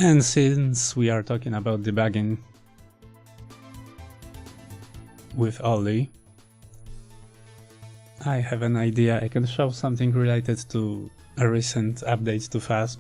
And since we are talking about debugging with Ollie, I have an idea. I can show something related to a recent update to fasm.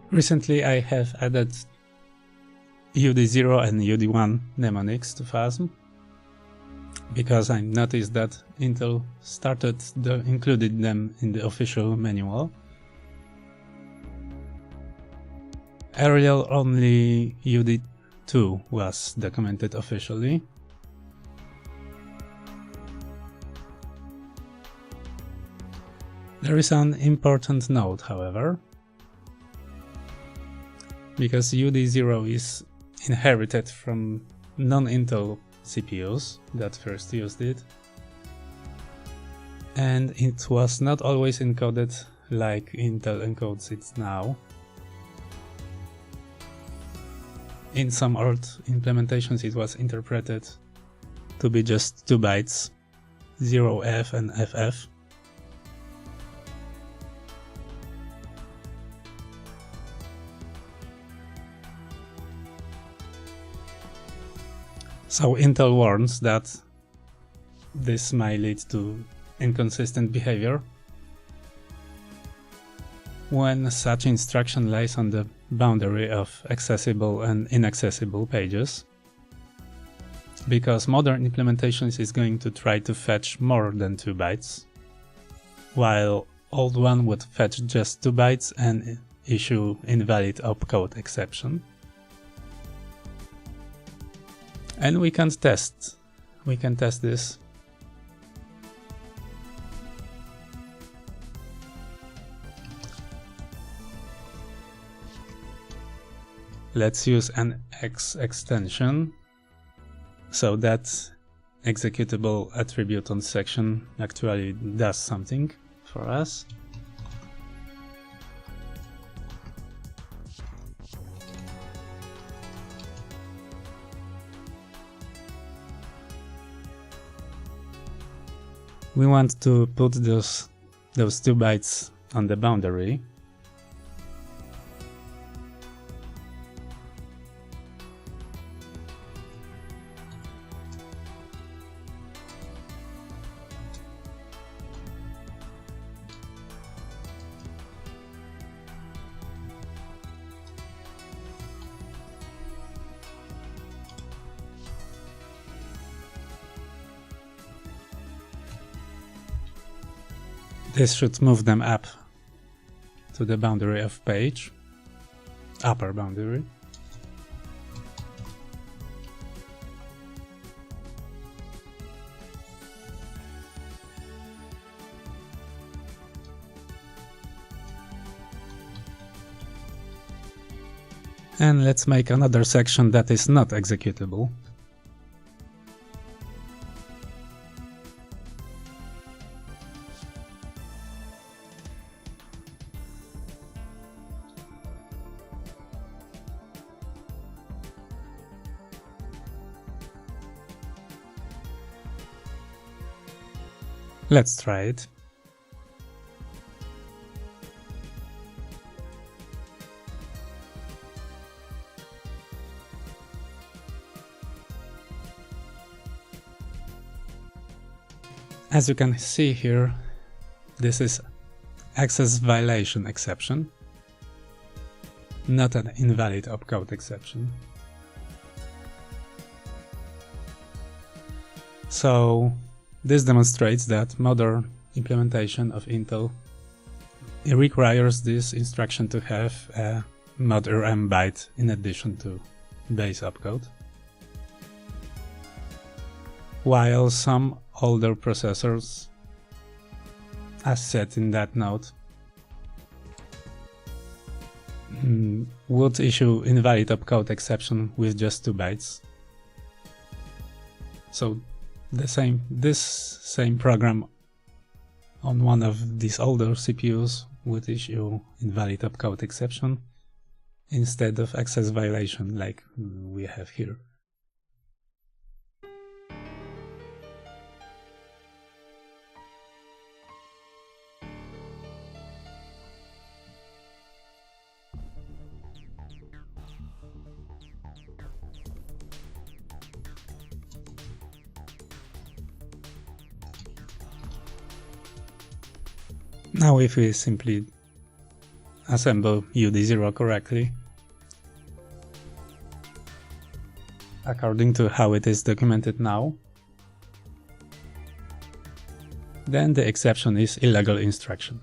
Recently I have added UD0 and UD1 mnemonics to fasm because I noticed that Intel included them in the official manual. Earlier only UD2 was documented officially. There is an important note, however, because UD0 is inherited from non-Intel CPUs that first used it, and it was not always encoded like Intel encodes it now. In some old implementations it was interpreted to be just 2 bytes, 0F and FF. So Intel warns that this might lead to inconsistent behavior when such instruction lies on the boundary of accessible and inaccessible pages, because modern implementations is going to try to fetch more than 2 bytes, while old one would fetch just 2 bytes and issue invalid opcode exception. And we can test this. Let's use an X extension so that executable attribute on section actually does something for us. We want to put those 2 bytes on the boundary. This should move them up to the boundary of page, upper boundary. And let's make another section that is not executable. Let's try it. As you can see here, this is access violation exception, not an invalid opcode exception. So this demonstrates that modern implementation of Intel requires this instruction to have a mod rm byte in addition to base opcode, while some older processors, as set in that note, would issue invalid opcode exception with just 2 bytes. So this same program on one of these older CPUs would issue invalid opcode exception instead of access violation like we have here. Now if we simply assemble UD0 correctly, according to how it is documented now, then the exception is illegal instruction.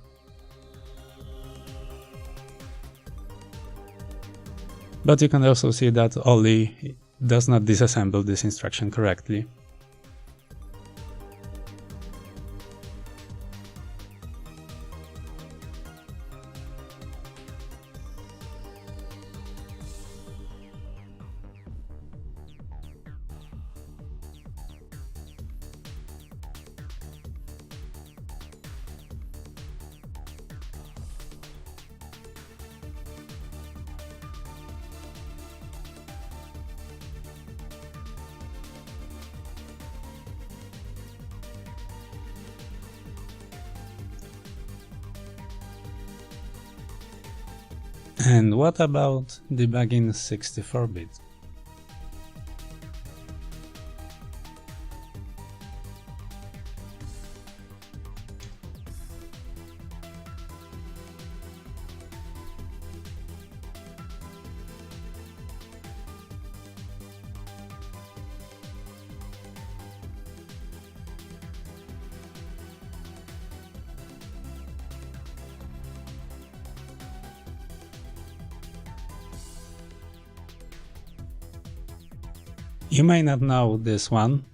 But you can also see that Oli does not disassemble this instruction correctly. And what about debugging 64-bit? You may not know this one.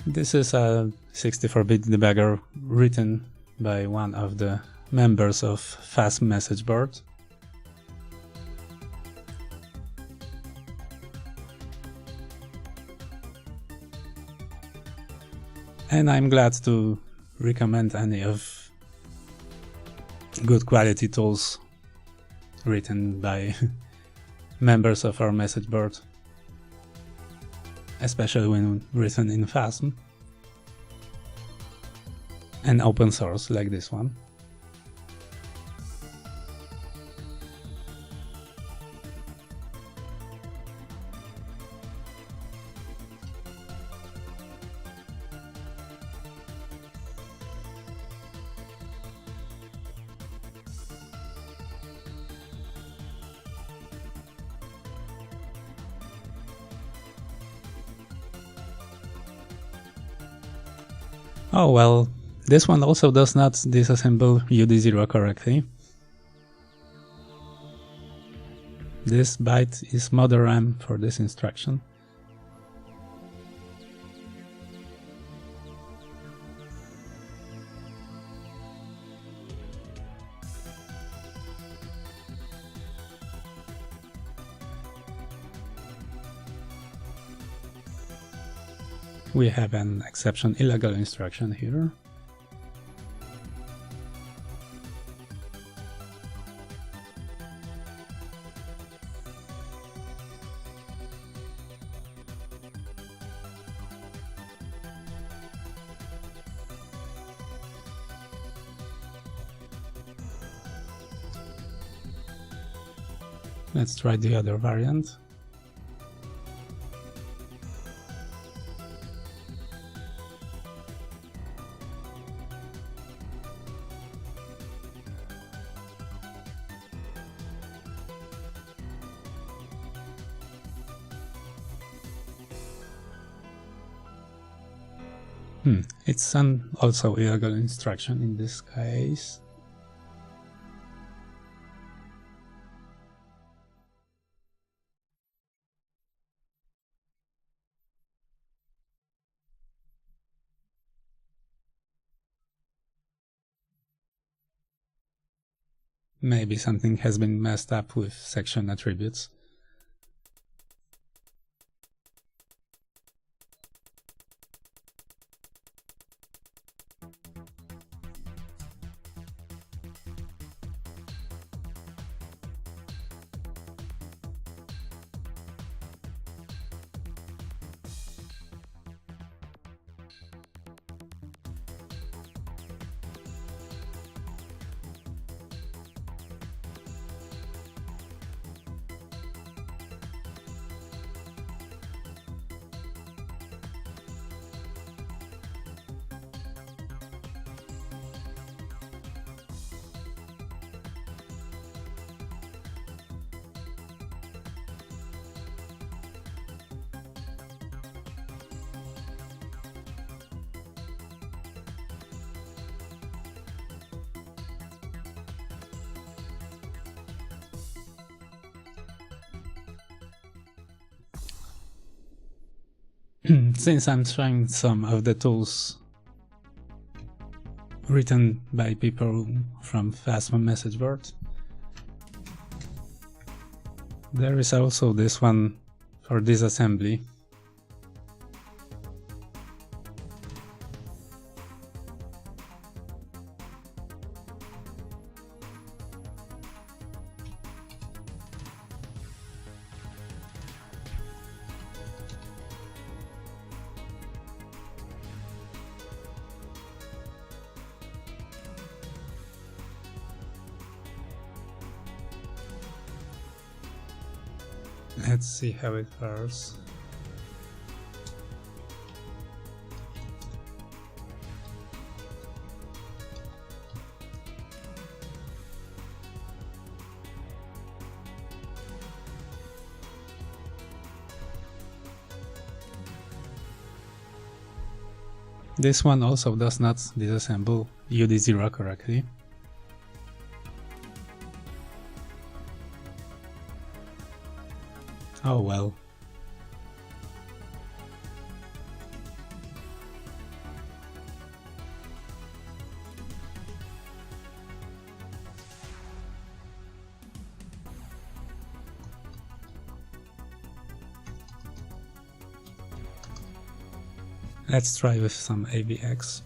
This is a 64-bit debugger written by one of the members of fasm message board. And I'm glad to recommend any of good quality tools written by members of our message board, especially when written in fasm and open source like this one. Oh well, this one also does not disassemble UD0 correctly. This byte is mother RAM for this instruction. We have an exception illegal instruction here. Let's try the other variant. It's an also illegal instruction in this case. Maybe something has been messed up with section attributes. Since I'm trying some of the tools written by people from fasm message board, there is also this one for disassembly. Let's see how it fares. This one also does not disassemble UD0 correctly. Oh well. Let's try with some AVX.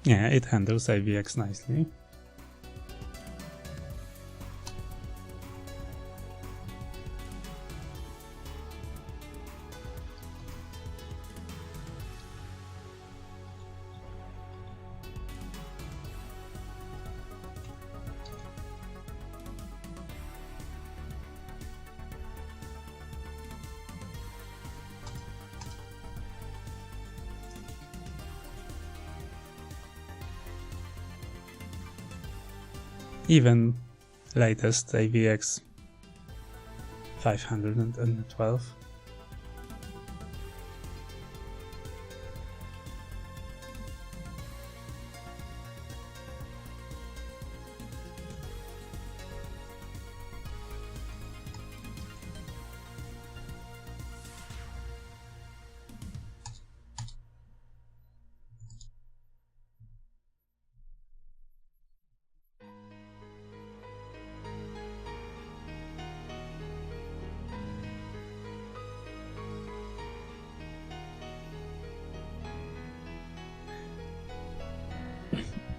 Yeah, it handles AVX nicely. Even latest AVX 512.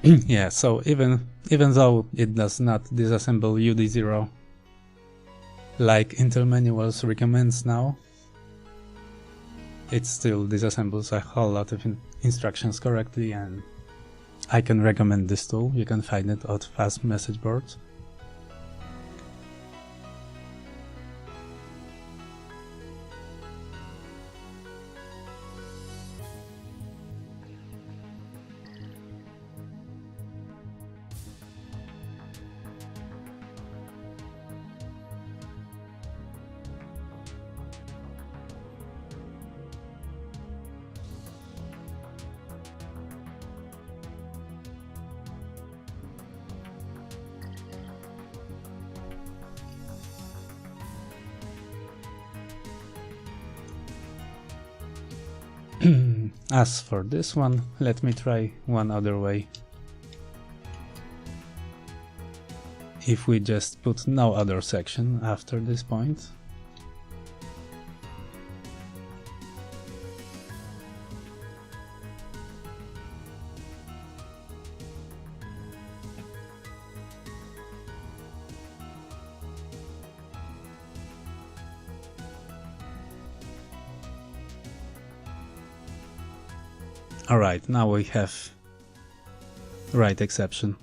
Yeah, so even though it does not disassemble UD0 like Intel manuals recommends now, it still disassembles a whole lot of instructions correctly, and I can recommend this tool. You can find it at fasm message board. As for this one, let me try one other way. If we just put no other section after this point, alright, now we have right exception.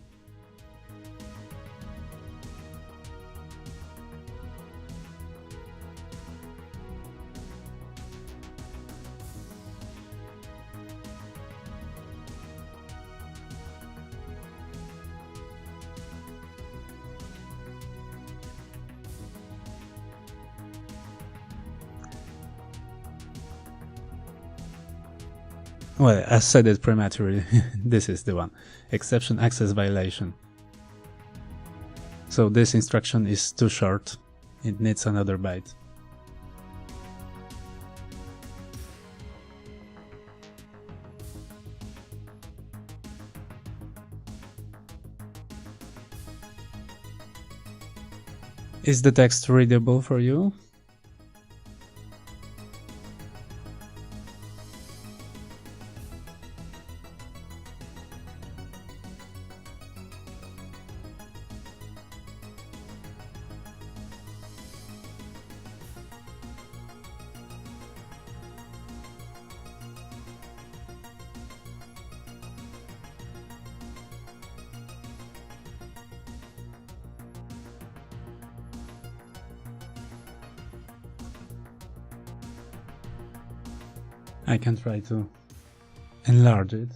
Well, as said it prematurely, this is the one. Exception access violation. So this instruction is too short. It needs another byte. Is the text readable for you? I can try to enlarge it.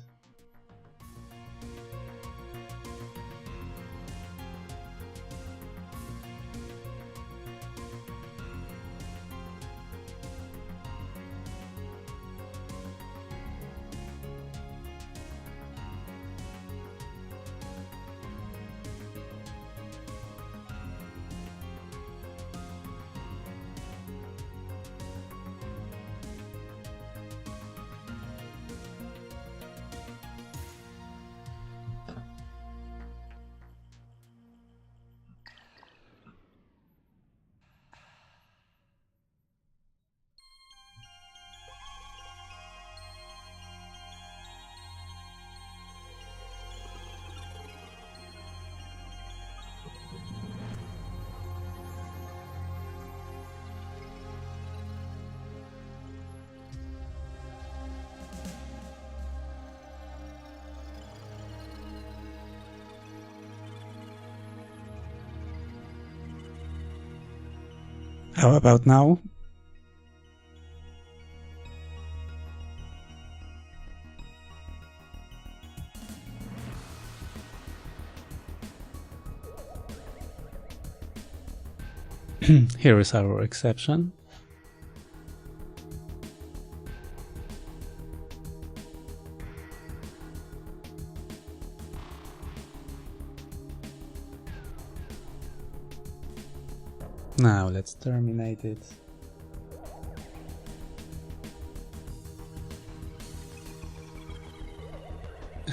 How about now? Here is our exception. Now let's terminate it.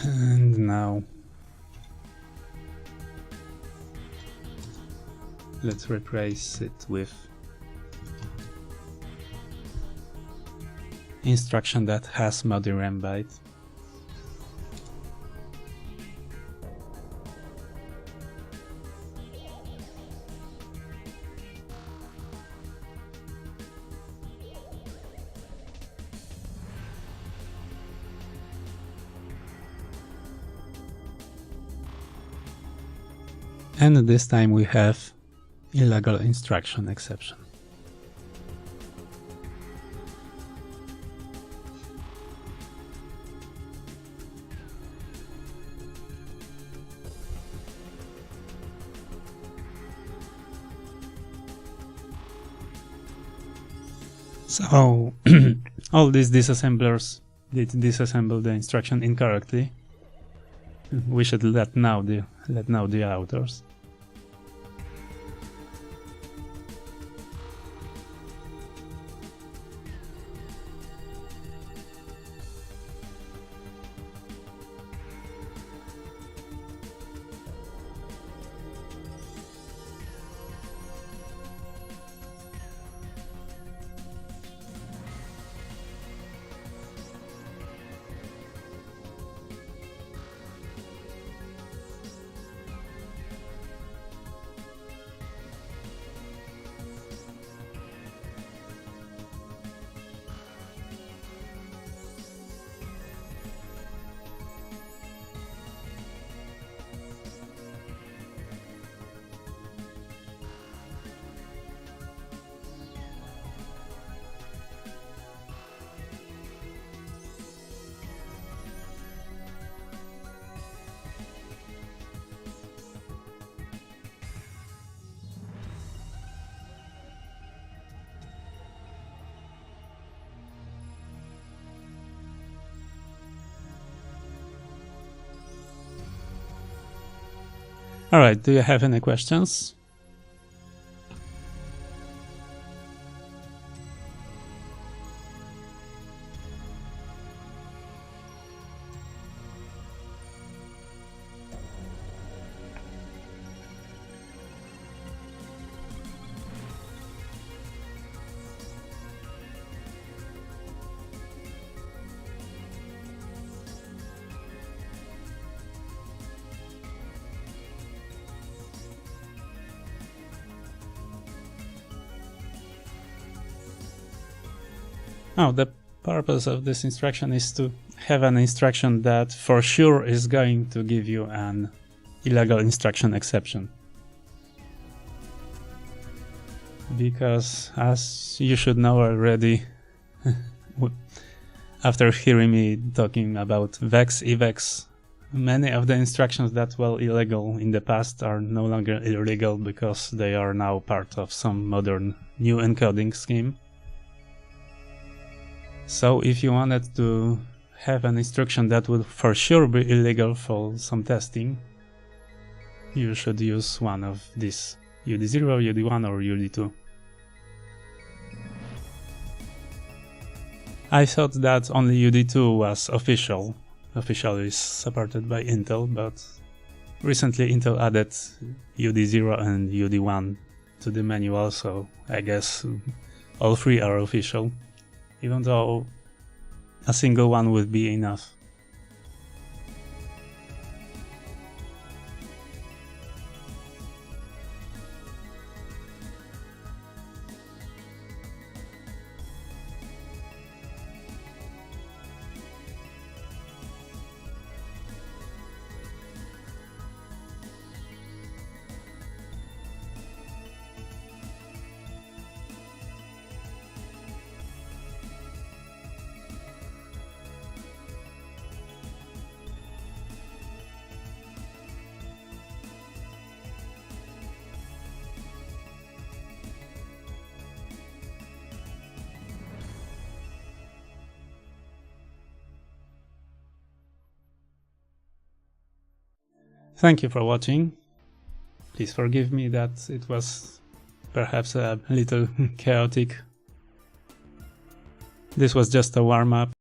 And now let's replace it with instruction that has modrem byte. And this time we have illegal instruction exception. So all these disassemblers did disassemble the instruction incorrectly. We should let know the authors. Alright, do you have any questions? Oh, the purpose of this instruction is to have an instruction that for sure is going to give you an illegal instruction exception. Because, as you should know already, after hearing me talking about vex, evex, many of the instructions that were illegal in the past are no longer illegal because they are now part of some modern new encoding scheme. So if you wanted to have an instruction that would for sure be illegal for some testing, you should use one of these, UD0, UD1 or UD2. I thought that only UD2 was officially supported by Intel, but recently Intel added UD0 and UD1 to the manual, so I guess all three are official. Even though a single one would be enough. Thank you for watching. Please forgive me that it was perhaps a little chaotic. This was just a warm-up.